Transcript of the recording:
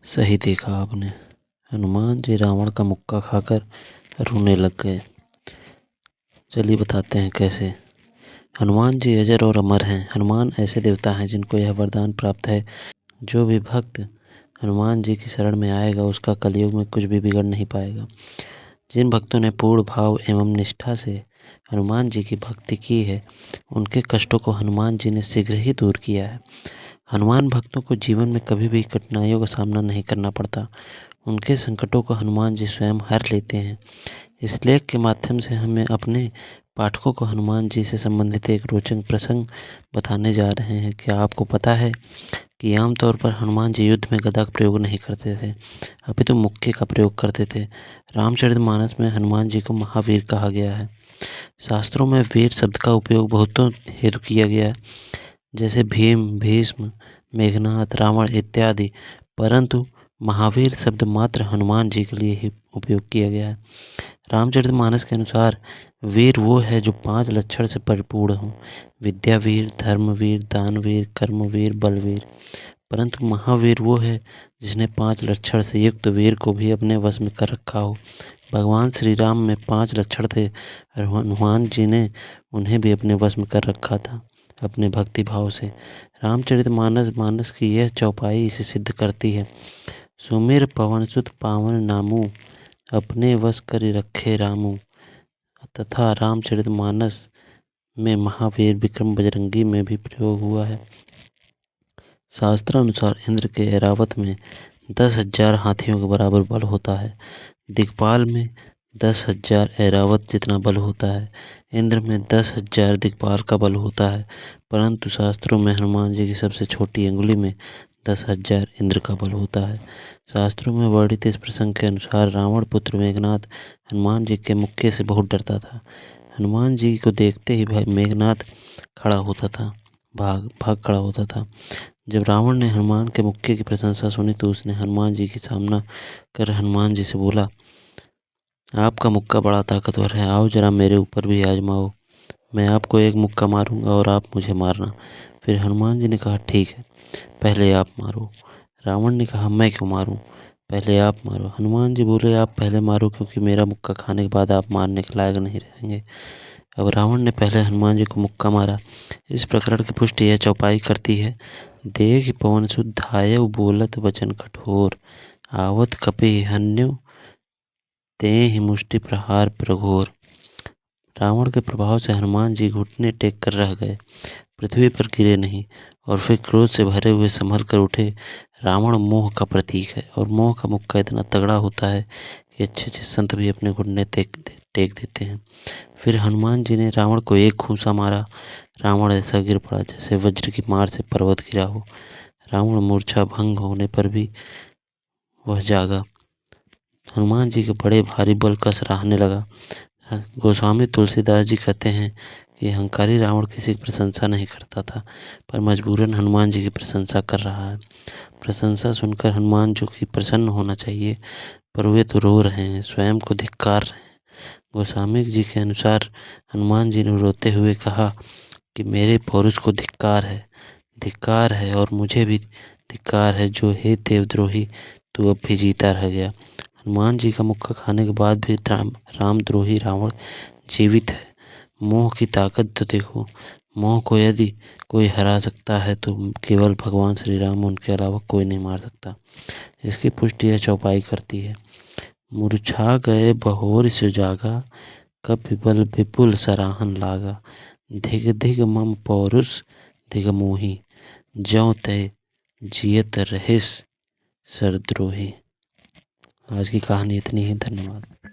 सही देखा आपने। हनुमान जी रावण का मुक्का खाकर रोने लग गए। चलिए बताते हैं कैसे। हनुमान जी अजर और अमर हैं। हनुमान ऐसे देवता हैं जिनको यह वरदान प्राप्त है, जो भी भक्त हनुमान जी की शरण में आएगा उसका कलयुग में कुछ भी बिगड़ नहीं पाएगा। जिन भक्तों ने पूर्ण भाव एवं निष्ठा से हनुमान जी की भक्ति की है, उनके कष्टों को हनुमान जी ने शीघ्र ही दूर किया है। हनुमान भक्तों को जीवन में कभी भी कठिनाइयों का सामना नहीं करना पड़ता। उनके संकटों को हनुमान जी स्वयं हर लेते हैं। इस लेख के माध्यम से हमें अपने पाठकों को हनुमान जी से संबंधित एक रोचक प्रसंग बताने जा रहे हैं। क्या आपको पता है कि आमतौर पर हनुमान जी युद्ध में गदा का प्रयोग नहीं करते थे, अपितु मुक्के का प्रयोग करते थे। रामचरितमानस में हनुमान जी को महावीर कहा गया है। शास्त्रों में वीर शब्द का उपयोग बहुतों हेतु किया गया है, जैसे भीम, भीष्म, मेघनाथ, रावण इत्यादि, परंतु महावीर शब्द मात्र हनुमान जी के लिए ही उपयोग किया गया है। रामचरितमानस के अनुसार वीर वो है जो 5 लक्षण से परिपूर्ण हो: विद्यावीर, धर्मवीर, दानवीर, कर्मवीर, बलवीर। परंतु महावीर वो है जिसने 5 लक्षण से युक्त वीर को भी अपने वश में कर रखा हो। भगवान श्री राम में 5 लक्षण थे और हनुमान जी ने उन्हें भी अपने वश में कर रखा था अपने भक्ति भाव से। रामचरितमानस की यह चौपाई इसे सिद्ध करती है। सुमिर पवन सुत पावन नामू, अपने वश कर रखे रामू। तथा रामचरितमानस में महावीर, विक्रम, बजरंगी में भी प्रयोग हुआ है। शास्त्रानुसार इंद्र के ऐरावत में 10,000 हाथियों के बराबर बल होता है। दिक्पाल में 10,000 ऐरावत जितना बल होता है। इंद्र में 10,000 दिक्पाल का बल होता है, परंतु शास्त्रों में हनुमान जी की सबसे छोटी अंगुली में 10,000 इंद्र का बल होता है। शास्त्रों में वर्णित इस प्रसंग के अनुसार रावण पुत्र मेघनाथ हनुमान जी के मुक्के से बहुत डरता था। हनुमान जी को देखते ही भाई मेघनाथ खड़ा होता था, भाग खड़ा होता था। जब रावण ने हनुमान के मुक्के की प्रशंसा सुनी तो उसने हनुमान जी की सामना कर हनुमान जी से बोला, आपका मुक्का बड़ा ताकतवर है, आओ जरा मेरे ऊपर भी आजमाओ। मैं आपको एक मुक्का मारूंगा और आप मुझे मारना। फिर हनुमान जी ने कहा, ठीक है, पहले आप मारो। रावण ने कहा, मैं क्यों मारूं, पहले आप मारो। हनुमान जी बोले, आप पहले मारो, क्योंकि मेरा मुक्का खाने के बाद आप मारने के लायक नहीं रहेंगे। अब रावण ने पहले हनुमान जी को मुक्का मारा। इस प्रकरण की पुष्टि यह चौपाई करती है। देख पवन सुत धायउ बोलत वचन कठोर, आवत कपि हन्यु तेहि मुष्टि प्रहार प्रघोर। रावण के प्रभाव से हनुमान जी घुटने टेक कर रह गए, पृथ्वी पर गिरे नहीं, और फिर क्रोध से भरे हुए संभल कर उठे। रावण मोह का प्रतीक है और मोह का मुक्का इतना तगड़ा होता है कि अच्छे अच्छे संत भी अपने घुटने टेक देते हैं। फिर हनुमान जी ने रावण को एक घूंसा मारा। रावण ऐसा गिर पड़ा जैसे वज्र की मार से पर्वत गिरा हो। रावण मूर्छा भंग होने पर भी वह जागा। हनुमान जी के बड़े भारी बल का सराहने लगा। गोस्वामी तुलसीदास जी कहते हैं कि अहंकारी रावण किसी की प्रशंसा नहीं करता था, पर मजबूरन हनुमान जी की प्रशंसा कर रहा है। प्रशंसा सुनकर हनुमान जी की प्रसन्न होना चाहिए, पर वे तो रो रहे हैं, स्वयं को धिक्कार रहे हैं। गोस्वामी जी के अनुसार हनुमान जी ने रोते हुए कहा कि मेरे पौरुष को धिक्कार है और मुझे भी धिक्कार है, जो हे देवद्रोही तू अब भी जीता रह गया। हनुमान जी का मुक्का खाने के बाद भी रामद्रोही रावण जीवित है। मोह की ताकत तो देखो। मोह को यदि कोई हरा सकता है तो केवल भगवान श्री राम, उनके अलावा कोई नहीं मार सकता। इसकी पुष्टि यह चौपाई करती है। मूर्छा गए बहोर सुजागा, कपि बल विपुल सराहन लागा। धिग धिग मम पौरुष धिग मोही, ज्यों तय जियत रहिस सरद्रोही। आज की कहानी इतनी ही। धन्यवाद।